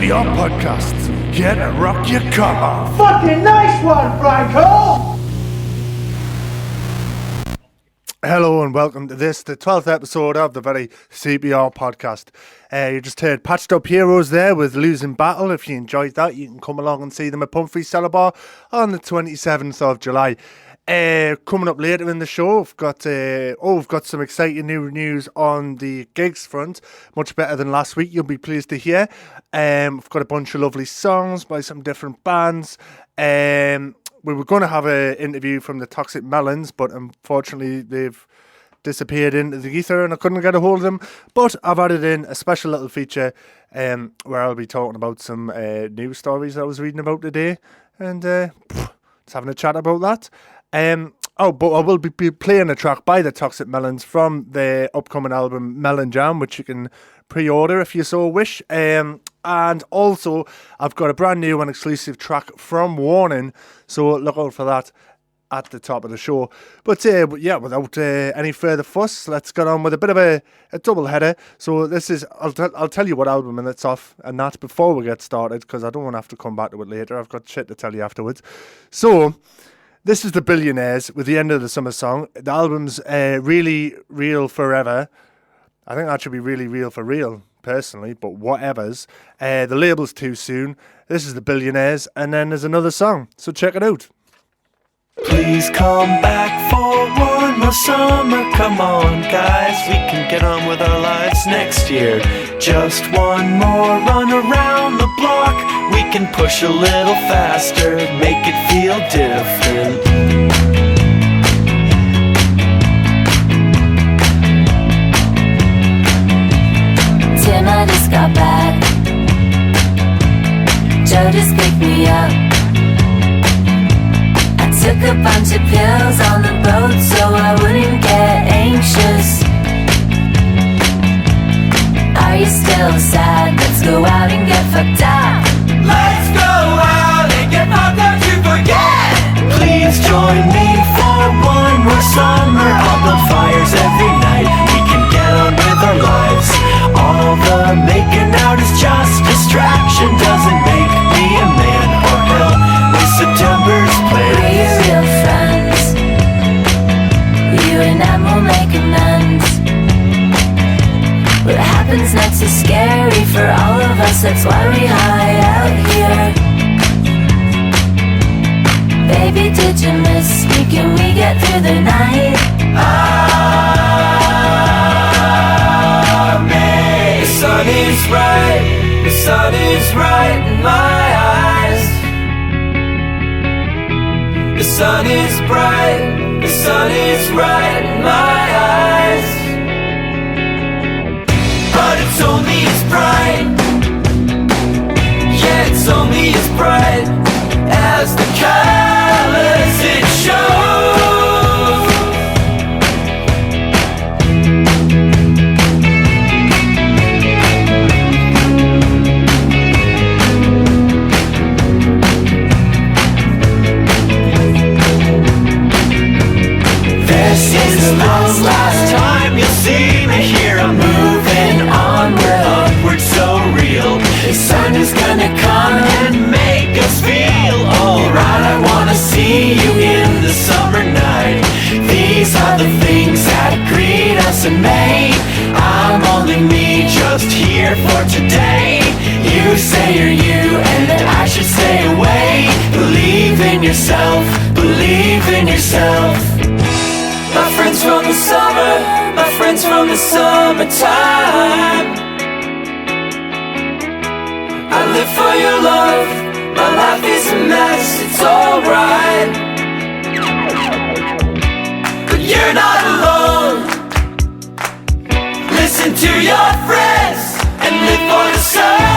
CPR Podcast. Get a rock your cock off. Fucking nice one, Franco! Hello and welcome to this, the 12th episode of the very CPR Podcast. You just heard Patched Up Heroes there with Losing Battle. If you enjoyed that, you can come along and see them at Pumphrey Cellar Bar on the 27th of July. Coming up later in the show, we've got some exciting new news on the gigs front. Much better than last week, you'll be pleased to hear. We've got a bunch of lovely songs by some different bands. We were going to have an interview from the Toxic Melons, but unfortunately they've disappeared into the ether and I couldn't get a hold of them. But I've added in a special little feature where I'll be talking about some news stories I was reading about today and just having a chat about that. But I will be playing a track by the Toxic Melons from their upcoming album Melon Jam, which you can pre-order if you so wish. And also, I've got a brand new and exclusive track from Warning, so look out for that at the top of the show. But without any further fuss, let's get on with a bit of a double header. So this is, I'll tell you what album and it's off, and that's before we get started, because I don't want to have to come back to it later. I've got shit to tell you afterwards. So this is The Billionaires with The End of the Summer Song. The album's Really Real Forever. I think that should be Really Real for Real, personally, but whatevers. The label's Too Soon. This is The Billionaires, and then there's another song, so check it out. Please come back for one more summer. Come on, guys, we can get on with our lives next year. Just one more run around the block. We can push a little faster, make it feel different. Tim, I just got back. Joe just picked me up. I took a bunch of pills on the boat so I wouldn't get anxious. Are you still sad? Let's go out and get fucked up. Let's go out and get fucked up to forget. Please join me for one more summer. I'll build fires every night. We can get on with our lives. All the making out is just distraction. Doesn't make me a man or help with September's plans. We're real friends. You and I will make amends. What happens next is scary for all of us. That's why we hide out here. Baby, did you miss me? Can we get through the night? The sun is right, the sun is right in my eyes. The sun is bright, the sun is right in my eyes. But it's only as bright, yeah, it's only as bright as the colors it shows. This is the last time you'll see me here. I'm moving onward, upward, so real. The sun is gonna come and make us feel alright. I wanna see you in the summer night. These are the things that greet us in May. I'm only me, just here for today. You say you're you and that I should stay away. Believe in yourself, believe in yourself. My friends from the summer, my friends from the summertime. I live for your love, my life is a mess, it's alright. But you're not alone. Listen to your friends and live for the summertime.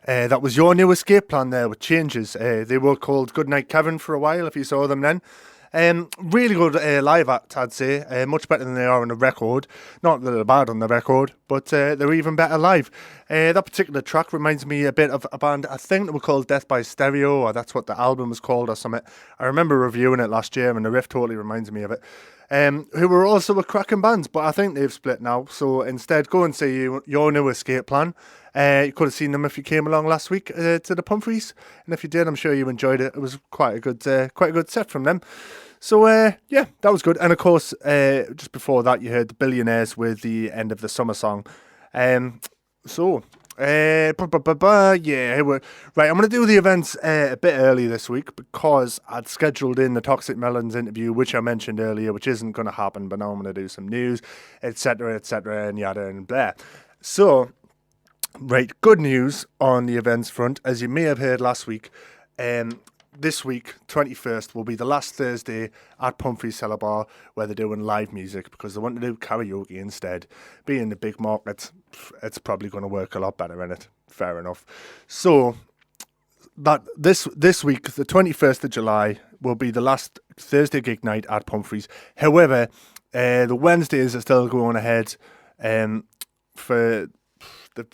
That was your new escape plan there with Changes. They were called Goodnight Kevin for a while, if you saw them then. Really good live act, I'd say. Much better than they are on the record. Not that they're bad on the record, but they're even better live. That particular track reminds me a bit of a band, I think they were called Death by Stereo, or that's what the album was called or something. I remember reviewing it last year and the riff totally reminds me of it. Who were also a cracking band, but I think they've split now. So instead, go and see your new escape plan. You could have seen them if you came along last week to the Pumphreys, and if you did, I'm sure you enjoyed it. It was quite a good set from them. So yeah, that was good. And of course, just before that, you heard the Billionaires with the End of the Summer song. Yeah, right. I'm going to do the events a bit early this week because I'd scheduled in the Toxic Melons interview, which I mentioned earlier, which isn't going to happen. But now I'm going to do some news, etc., and yada and blah. So. Right, good news on the events front. As you may have heard last week, this week, 21st, will be the last Thursday at Pumphrey's Cellar Bar where they're doing live music because they want to do karaoke instead. Being the big market, it's probably going to work a lot better in it. Fair enough. So, that this week, the 21st of July, will be the last Thursday gig night at Pumphrey's. However, the Wednesdays are still going ahead for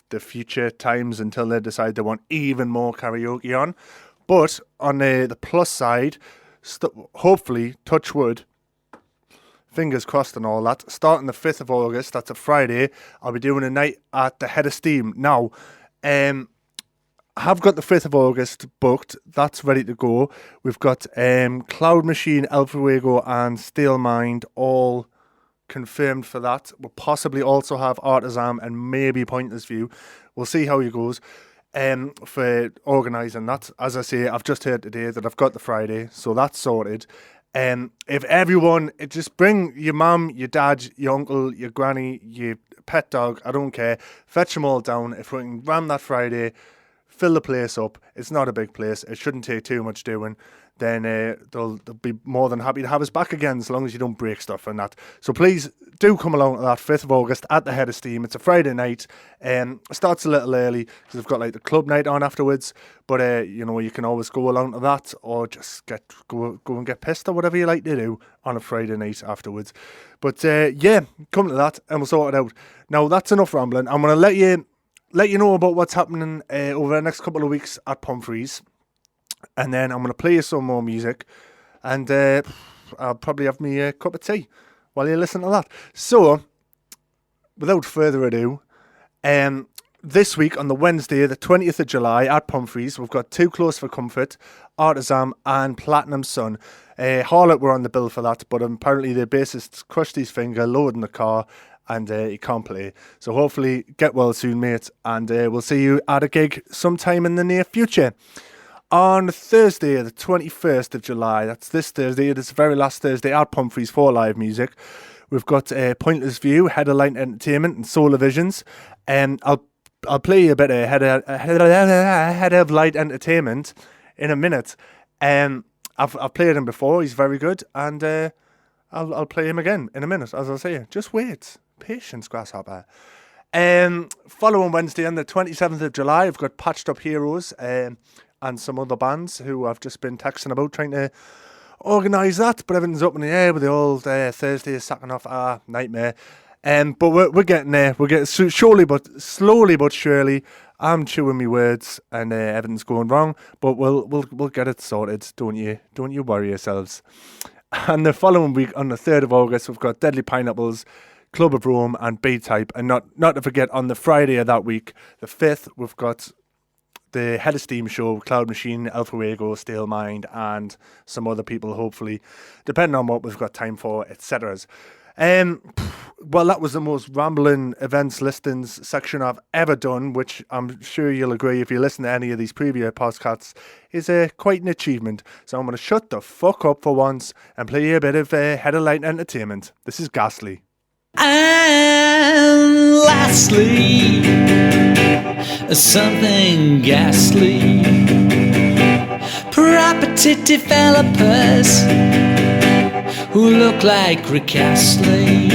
the future times until they decide they want even more karaoke on. But on the plus side, hopefully, touch wood, fingers crossed and all that, starting the 5th of August, that's a Friday, I'll be doing a night at the Head of Steam. Now, I have got the 5th of August booked. That's ready to go. We've got Cloud Machine, El Fuego and Steel Mind all confirmed for that. We'll possibly also have Artisan and maybe Pointless View. We'll see how it goes for organising that. As I say, I've just heard today that I've got the Friday, so that's sorted. If everyone, just bring your mum, your dad, your uncle, your granny, your pet dog, I don't care, fetch them all down. If we can ram that Friday, fill the place up, it's not a big place, it shouldn't take too much doing, then they'll be more than happy to have us back again as long as you don't break stuff and that. So please do come along to that 5th of August at the Head of Steam. It's a Friday night. It starts a little early because they've got like the club night on afterwards. But you can always go along to that or just go and get pissed or whatever you like to do on a Friday night afterwards. But yeah, come to that and we'll sort it out. Now that's enough rambling. I'm gonna let you know about what's happening over the next couple of weeks at Pumphrey's. And then I'm going to play you some more music. And I'll probably have me a cup of tea while you listen to that. So, without further ado, this week on the Wednesday, the 20th of July at Pumphrey's, we've got Too Close for Comfort, Artisan and Platinum Sun. Harlot were on the bill for that, but apparently the bassist crushed his finger loading the car and he can't play. So hopefully get well soon, mate, and we'll see you at a gig sometime in the near future. On Thursday, the 21st of July, that's this Thursday, it is the very last Thursday at Pumphrey's for live music. We've got Pointless View, Head of Light Entertainment and Solar Visions. I'll play you a bit of Head of Light Entertainment in a minute. I've played him before, he's very good, and I'll play him again in a minute, as I say. Just wait. Patience, grasshopper. Following Wednesday on the 27th of July, I've got Patched Up Heroes and some other bands who I've just been texting about trying to organise that, but everything's up in the air with the old Thursday sacking off, nightmare. But we're getting there. We're getting slowly but surely. I'm chewing my words and everything's going wrong, but we'll get it sorted. Don't you worry yourselves. And the following week on the 3rd of August, we've got Deadly Pineapples, Club of Rome and B-Type, and not to forget on the Friday of that week, the 5th, we've got the Head of Steam show, Cloud Machine, El Fuego, Steel Mind, and some other people, hopefully, depending on what we've got time for, etc. Well, that was the most rambling events listings section I've ever done, which I'm sure you'll agree if you listen to any of these previous podcasts is quite an achievement. So I'm going to shut the fuck up for once and play you a bit of Head of Light Entertainment. This is Ghastly. And lastly, something ghastly. Property developers who look like Rick Astley.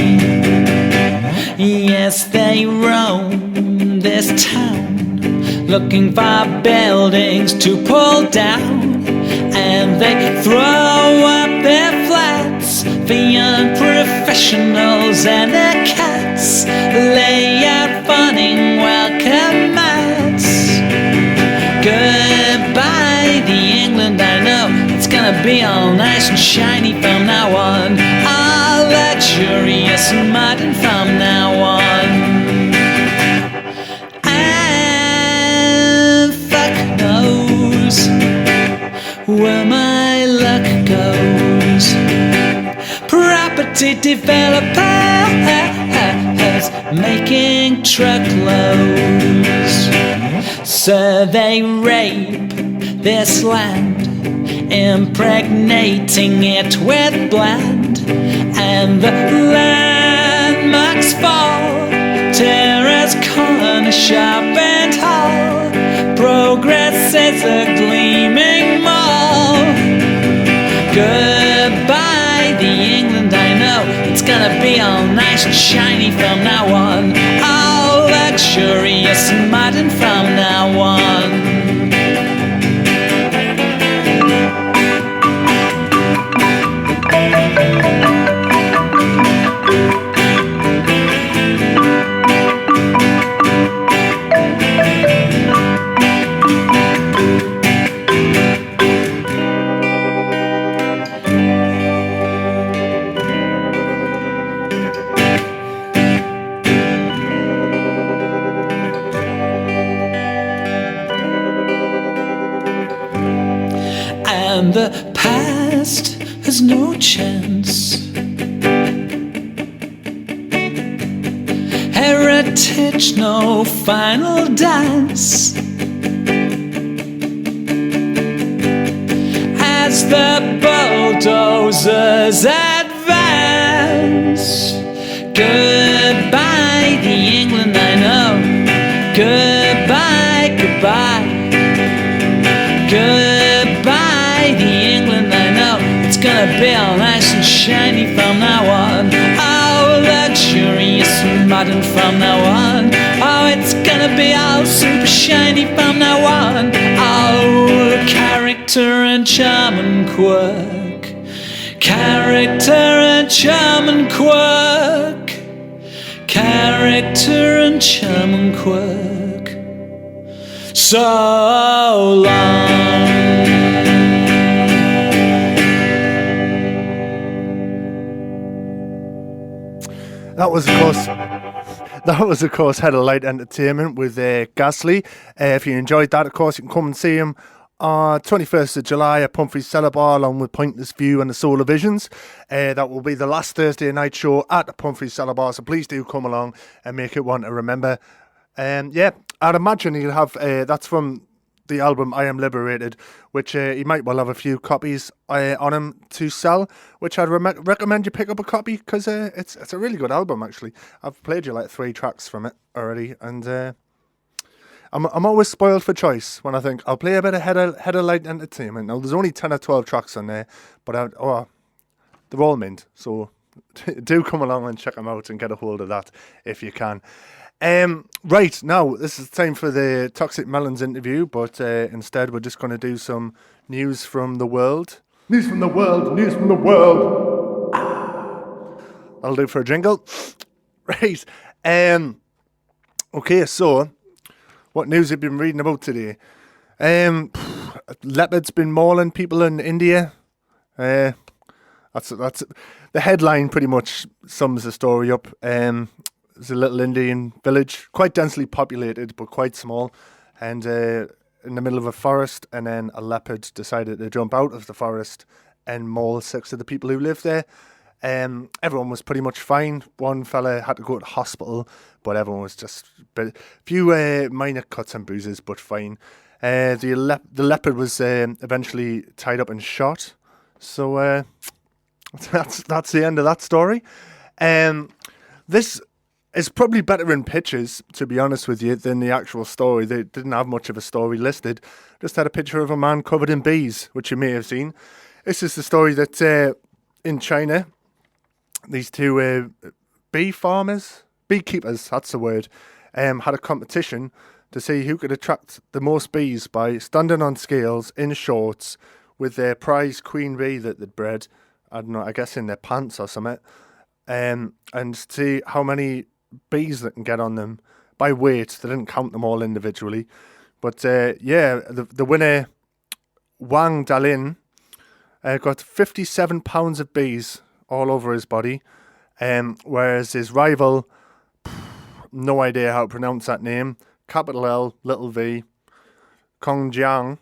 Yes, they roam this town looking for buildings to pull down, and they throw up their flats for young professionals and their cats. Lay out funny welcome mats. Goodbye, the England I know. It's gonna be all nice and shiny from now on. All luxurious and modern from now on. And fuck knows where my luck goes. Property developers making truckloads. So they rape this land, impregnating it with bland, and the landmarks fall. Terrace, corner, shop and hall. Progress is a gleaming mall. Goodbye, the England I know. It's gonna be all nice and shiny from now on. All luxurious and modern from now on. And the past has no chance. Heritage, no final dance. As the bulldozers advance. Goodbye, the England I know. Goodbye, goodbye. Goodbye, the England I know. It's gonna be all nice and shiny from now on. Oh, luxurious and modern from now on. Oh, it's gonna be all super shiny from now on. Oh, character and charm and quirk. Character and charm and quirk. Character and charm and quirk. So long. That was of course Head of Light Entertainment with Ghastly. If you enjoyed that, of course, you can come and see him on 21st of July at Pumphrey's Cellar Bar along with Pointless View and the Solar Visions. That will be the last Thursday night show at the Pumphrey's Cellar Bar, so please do come along and make it one to remember. Yeah, I'd imagine he'll have, that's from the album I Am Liberated, which he might well have a few copies on him to sell, which I'd recommend you pick up a copy, because it's a really good album, actually. I've played you like 3 tracks from it already, and I'm always spoiled for choice when I think I'll play a bit of Head of Light Entertainment. Now, there's only 10 or 12 tracks on there, but they're all mint, so do come along and check them out and get a hold of that if you can. Right, now, this is time for the Toxic Melons interview, but instead we're just going to do some news from the world. News from the world, news from the world. That'll do for a jingle. Right. Okay, so, what news have you been reading about today? Leopards been mauling people in India. That's the headline pretty much sums the story up. It's a little Indian village, quite densely populated, but quite small, and in the middle of a forest, and then a leopard decided to jump out of the forest and maul 6 of the people who lived there. Everyone was pretty much fine. One fella had to go to hospital, but everyone was just a few minor cuts and bruises, but fine. The leopard was eventually tied up and shot. So that's the end of that story. This is probably better in pictures, to be honest with you, than the actual story. They didn't have much of a story listed. Just had a picture of a man covered in bees, which you may have seen. This is the story that in China, these 2 beekeepers, that's the word, had a competition to see who could attract the most bees by standing on scales in shorts with their prize queen bee that they'd bred, I don't know, I guess in their pants or something, and see how many bees they can get on them by weight. They didn't count them all individually. But the winner, Wang Dalin, got 57 pounds of bees all over his body, whereas his rival, no idea how to pronounce that name, capital L, little v, Kong Jiang,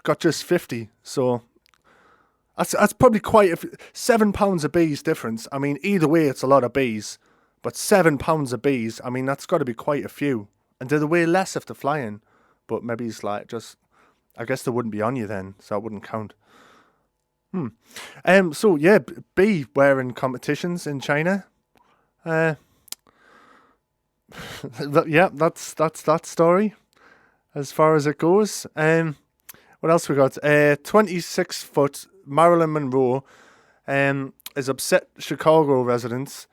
got just 50. So that's probably quite 7 pounds of bees difference. I mean, either way, it's a lot of bees, but 7 pounds of bees, I mean, that's got to be quite a few. And do they weigh less if they're flying? But maybe it's like just, I guess they wouldn't be on you then, so it wouldn't count. So yeah, bee wearing competitions in China. Yeah, that's that story as far as it goes. What else we got? 26-foot Marilyn Monroe is upset Chicago residents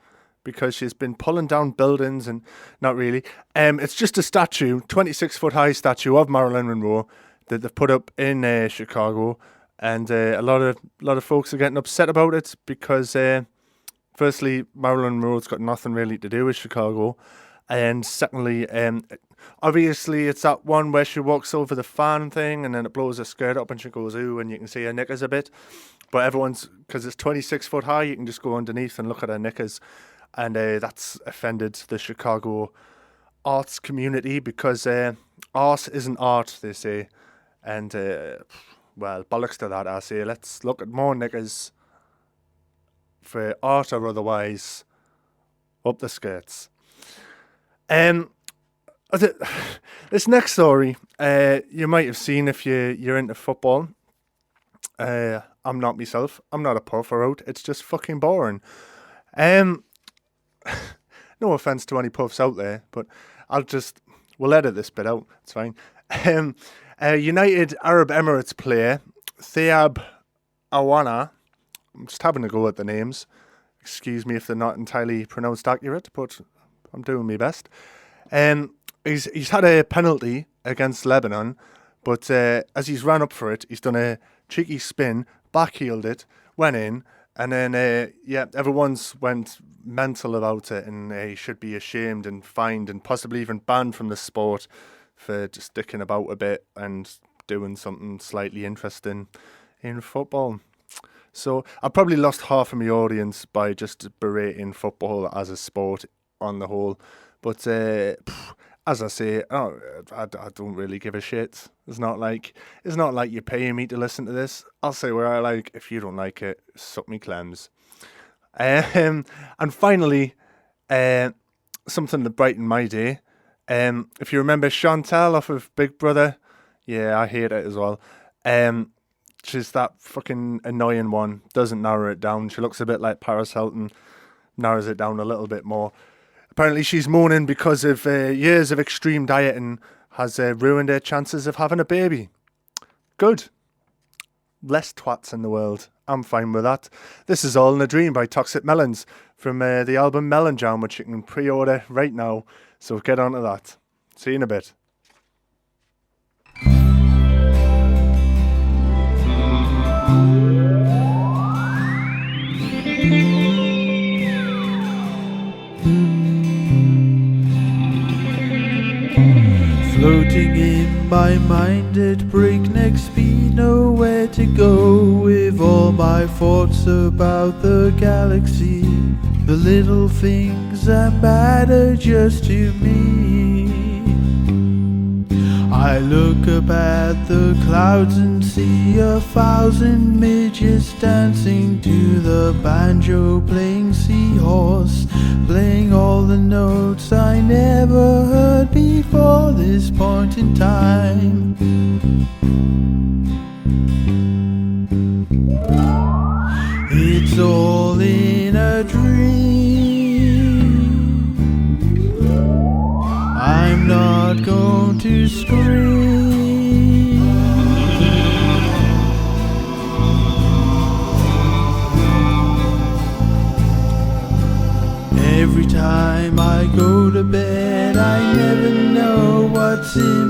because she's been pulling down buildings, and not really. It's just a statue, 26-foot high statue of Marilyn Monroe that they've put up in Chicago, and a lot of folks are getting upset about it because firstly, Marilyn Monroe's got nothing really to do with Chicago. And secondly, obviously it's that one where she walks over the fan thing and then it blows her skirt up and she goes, ooh, and you can see her knickers a bit. But everyone's, because it's 26 foot high, you can just go underneath and look at her knickers. And that's offended the Chicago arts community because art isn't art, they say. And, well, bollocks to that, I say. Let's look at more knickers for art or otherwise up the skirts. This next story, you might have seen if you're into football. I'm not myself. I'm not a puffer out. It's just fucking boring. No offense to any puffs out there, but we'll edit this bit out. It's fine. United Arab Emirates player Thayab Awana. I'm just having a go at the names. Excuse me if they're not entirely pronounced accurate, but I'm doing my best. He's had a penalty against Lebanon, but as he's ran up for it, he's done a cheeky spin, backheeled it, went in, and then everyone's went mental about it, and he should be ashamed and fined and possibly even banned from the sport for just dicking about a bit and doing something slightly interesting in football. So I probably lost half of my audience by just berating football as a sport on the whole. But as I say, I don't really give a shit. It's not like you're paying me to listen to this. I'll say what I like. If you don't like it, suck me clams. And finally, something to brighten my day. If you remember Chantal off of Big Brother, yeah, I hate it as well. She's that fucking annoying one. Doesn't narrow it down. She looks a bit like Paris Hilton. Narrows it down a little bit more. Apparently she's moaning because of years of extreme dieting has ruined her chances of having a baby. Good. Less twats in the world. I'm fine with that. This is All in a Dream by Toxic Melons from the album Melon Jam, which you can pre-order right now. So get on to that. See you in a bit. Floating in my mind at breakneck speed, nowhere to go with all my thoughts about the galaxy. The little things that matter just to me. I look up at the clouds and see 1,000 midgets dancing to the banjo, playing seahorse, playing all the notes I never heard before this point in time. It's all in a dream. I'm not going to scream. Every time I go to bed, I never know what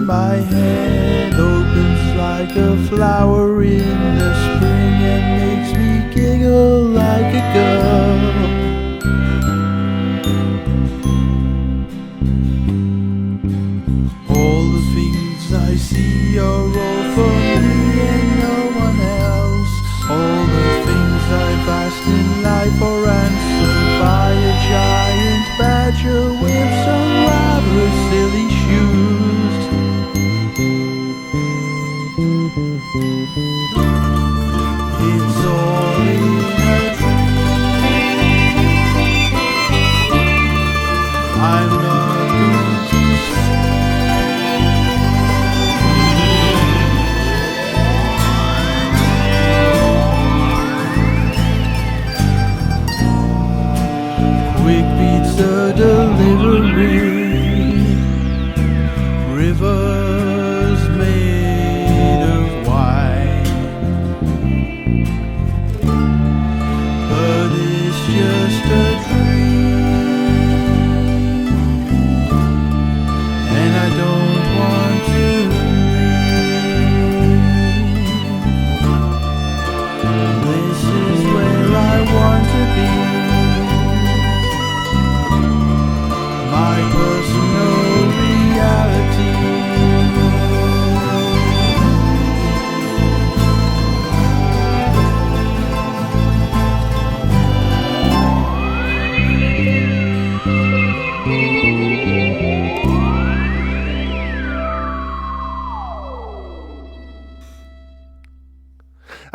and my head opens like a flower in the spring and makes me giggle like a girl. All the things I see are all for me and no one else. All the things I've asked in life are answered by a giant badger with some rather silly shoes. It's all in a dream. I'm not going to quick pizza delivery, rivers made of wine, but it's just a dream, and I don't want to leave. This is where I want to be. My personal reality.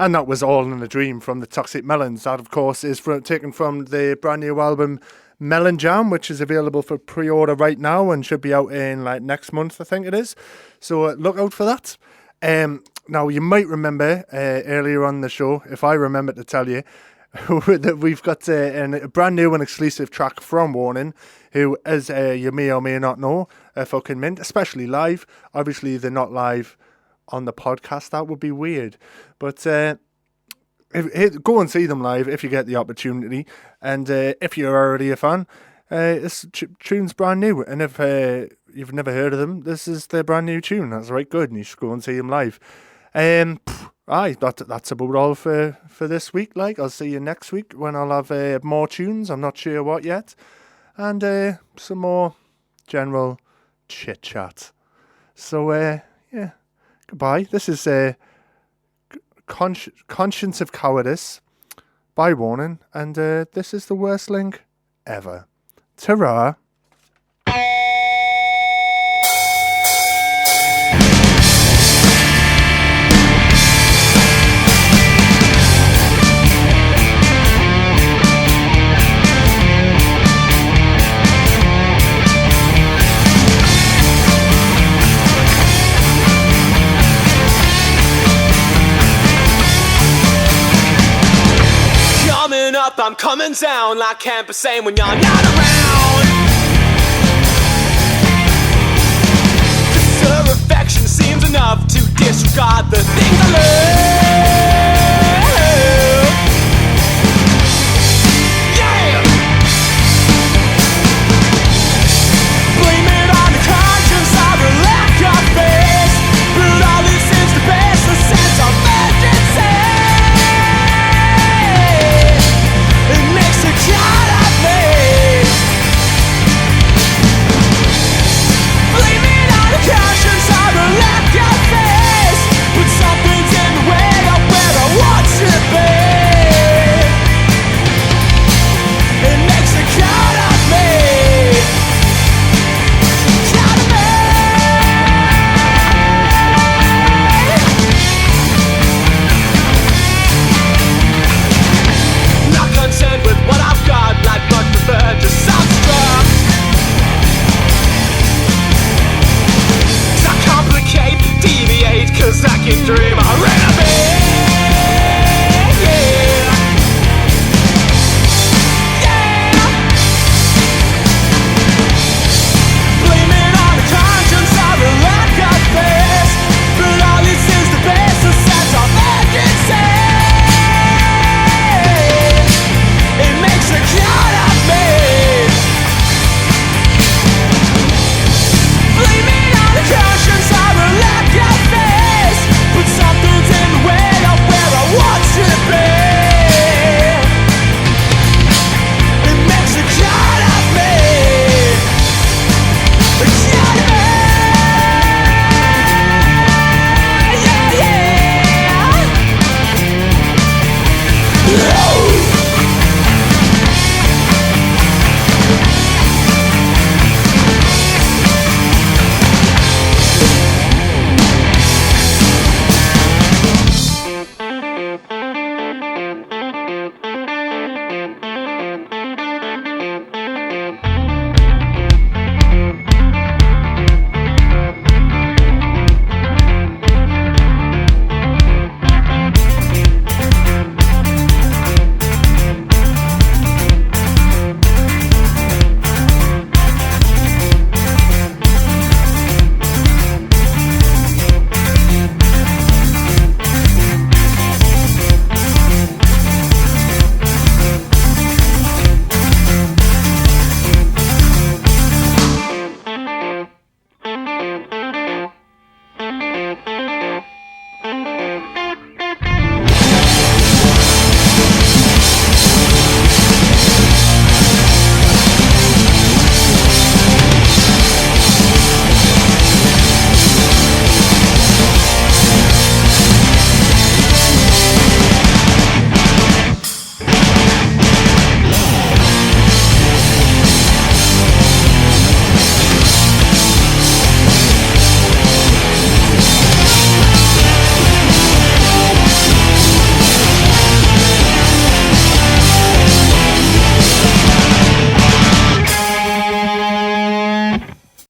And that was All in a Dream from the Toxic Melons. That, of course, is taken from the brand new album Melon Jam, which is available for pre-order right now and should be out in like next month, I think it is. So look out for that. Now, you might remember earlier on the show, if I remember to tell you, that we've got a brand new and exclusive track from Warning, who, as you may or may not know, are fucking mint, especially live. Obviously, they're not live on the podcast. That would be weird. But go and see them live if you get the opportunity. And if you're already a fan, this tune's brand new. And if you've never heard of them, this is their brand new tune. That's right good, and you should go and see them live. That's about all for this week. Like, I'll see you next week when I'll have more tunes. I'm not sure what yet. And some more general chit-chat. So, yeah, goodbye. This is Conscience of Cowardice by Warning, and this is the worst link ever. Ta-ra. I'm coming down like Camp Hussein when you're not around. Cause her affection seems enough to disregard the things I love. Yeah! Blame it on the conscience of her lack of face. But all this is to base the sense of urgency. It makes a god of me. Blaming on the conscience of a lack of face. But something's in the way of where I want to be. It makes a god of me. God of me. Not concerned with what I've got, like but prefer to self-struck. I complicate, deviate, cause I can dream I renovate. Yeah. Yeah. Blame it on the conscience of a lack of face. But all this is the base, a sense of urgency. It makes a god of me. Blaming on the conscience Bye.